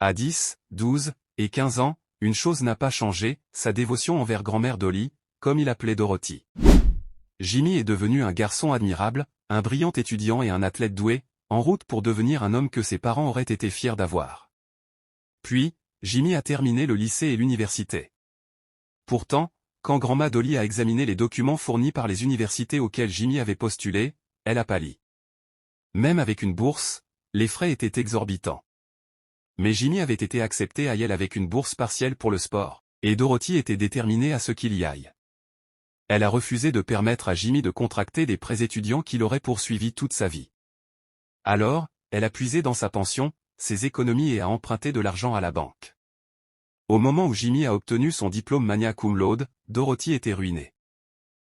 À 10, 12 et 15 ans, une chose n'a pas changé, sa dévotion envers grand-mère Dolly, comme il appelait Dorothy. Jimmy est devenu un garçon admirable, un brillant étudiant et un athlète doué, en route pour devenir un homme que ses parents auraient été fiers d'avoir. Puis, Jimmy a terminé le lycée et l'université. Pourtant, quand grand-mère Dolly a examiné les documents fournis par les universités auxquelles Jimmy avait postulé, elle a pâli. Même avec une bourse, les frais étaient exorbitants. Mais Jimmy avait été accepté à Yale avec une bourse partielle pour le sport, et Dorothy était déterminée à ce qu'il y aille. Elle a refusé de permettre à Jimmy de contracter des prêts étudiants qu'il aurait poursuivis toute sa vie. Alors, elle a puisé dans sa pension, ses économies et a emprunté de l'argent à la banque. Au moment où Jimmy a obtenu son diplôme magna cum laude, Dorothy était ruinée.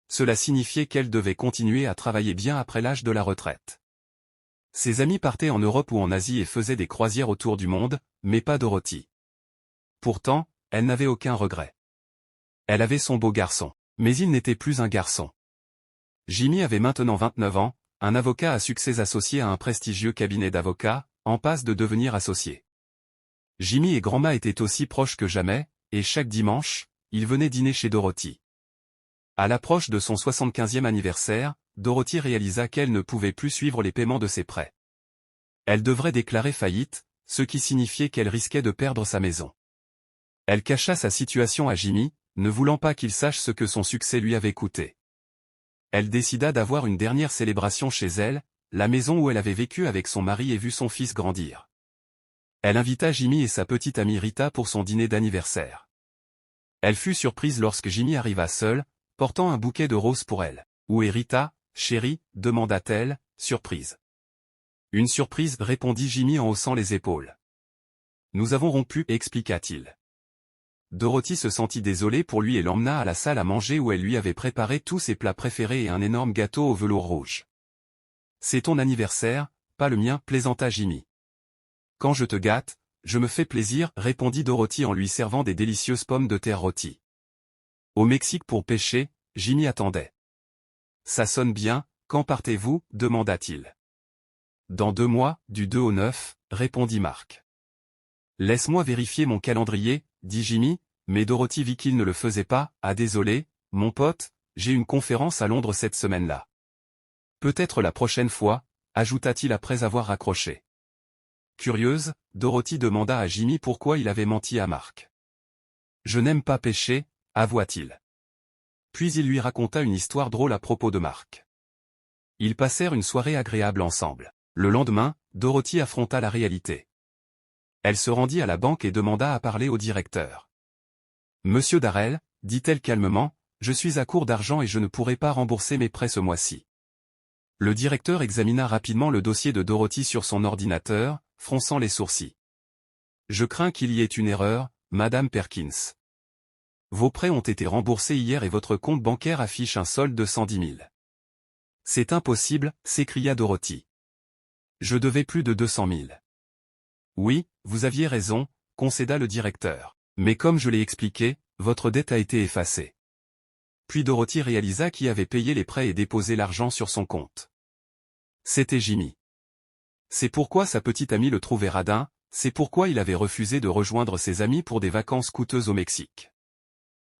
Cela signifiait qu'elle devait continuer à travailler bien après l'âge de la retraite. Ses amis partaient en Europe ou en Asie et faisaient des croisières autour du monde, mais pas Dorothy. Pourtant, elle n'avait aucun regret. Elle avait son beau garçon, mais il n'était plus un garçon. Jimmy avait maintenant 29 ans, un avocat à succès associé à un prestigieux cabinet d'avocats, en passe de devenir associé. Jimmy et grand-mère étaient aussi proches que jamais, et chaque dimanche, ils venaient dîner chez Dorothy. À l'approche de son 75e anniversaire, Dorothy réalisa qu'elle ne pouvait plus suivre les paiements de ses prêts. Elle devrait déclarer faillite, ce qui signifiait qu'elle risquait de perdre sa maison. Elle cacha sa situation à Jimmy, ne voulant pas qu'il sache ce que son succès lui avait coûté. Elle décida d'avoir une dernière célébration chez elle, la maison où elle avait vécu avec son mari et vu son fils grandir. Elle invita Jimmy et sa petite amie Rita pour son dîner d'anniversaire. Elle fut surprise lorsque Jimmy arriva seul, portant un bouquet de roses pour elle. « Où est Rita, chérie ?» demanda-t-elle, surprise. « Une surprise » répondit Jimmy en haussant les épaules. « Nous avons rompu » expliqua-t-il. Dorothy se sentit désolée pour lui et l'emmena à la salle à manger où elle lui avait préparé tous ses plats préférés et un énorme gâteau au velours rouge. « C'est ton anniversaire, pas le mien » plaisanta Jimmy. « Quand je te gâte, je me fais plaisir » répondit Dorothy en lui servant des délicieuses pommes de terre rôties. Au Mexique pour pêcher, Jimmy attendait. « Ça sonne bien, quand partez-vous » demanda-t-il. « Dans 2 mois, du 2 au 9, » répondit Marc. « Laisse-moi vérifier mon calendrier » dit Jimmy, mais Dorothy vit qu'il ne le faisait pas. « Ah désolé, mon pote, j'ai une conférence à Londres cette semaine-là. »« Peut-être la prochaine fois » ajouta-t-il après avoir raccroché. Curieuse, Dorothy demanda à Jimmy pourquoi il avait menti à Marc. « Je n'aime pas pêcher » avoua-t-il. Puis il lui raconta une histoire drôle à propos de Marc. Ils passèrent une soirée agréable ensemble. Le lendemain, Dorothy affronta la réalité. Elle se rendit à la banque et demanda à parler au directeur. « Monsieur Darrell, dit-elle calmement, je suis à court d'argent et je ne pourrai pas rembourser mes prêts ce mois-ci. » Le directeur examina rapidement le dossier de Dorothy sur son ordinateur, fronçant les sourcils. « Je crains qu'il y ait une erreur, Madame Perkins. Vos prêts ont été remboursés hier et votre compte bancaire affiche un solde de 110 000. »« C'est impossible » s'écria Dorothy. « Je devais plus de 200 000. »« Oui, vous aviez raison » concéda le directeur. « Mais comme je l'ai expliqué, votre dette a été effacée. » Puis Dorothy réalisa qui avait payé les prêts et déposé l'argent sur son compte. C'était Jimmy. C'est pourquoi sa petite amie le trouvait radin, c'est pourquoi il avait refusé de rejoindre ses amis pour des vacances coûteuses au Mexique.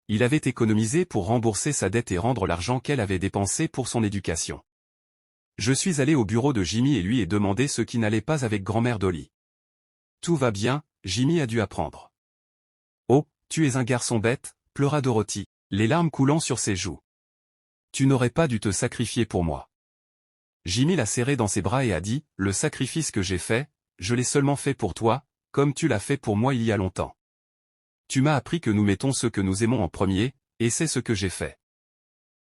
Il avait économisé pour rembourser sa dette et rendre l'argent qu'elle avait dépensé pour son éducation. Je suis allé au bureau de Jimmy et lui ai demandé ce qui n'allait pas avec grand-mère Dolly. Tout va bien, Jimmy a dû apprendre. Oh, tu es un garçon bête, pleura Dorothy, les larmes coulant sur ses joues. Tu n'aurais pas dû te sacrifier pour moi. Jimmy l'a serré dans ses bras et a dit, le sacrifice que j'ai fait, je l'ai seulement fait pour toi, comme tu l'as fait pour moi il y a longtemps. Tu m'as appris que nous mettons ceux que nous aimons en premier, et c'est ce que j'ai fait.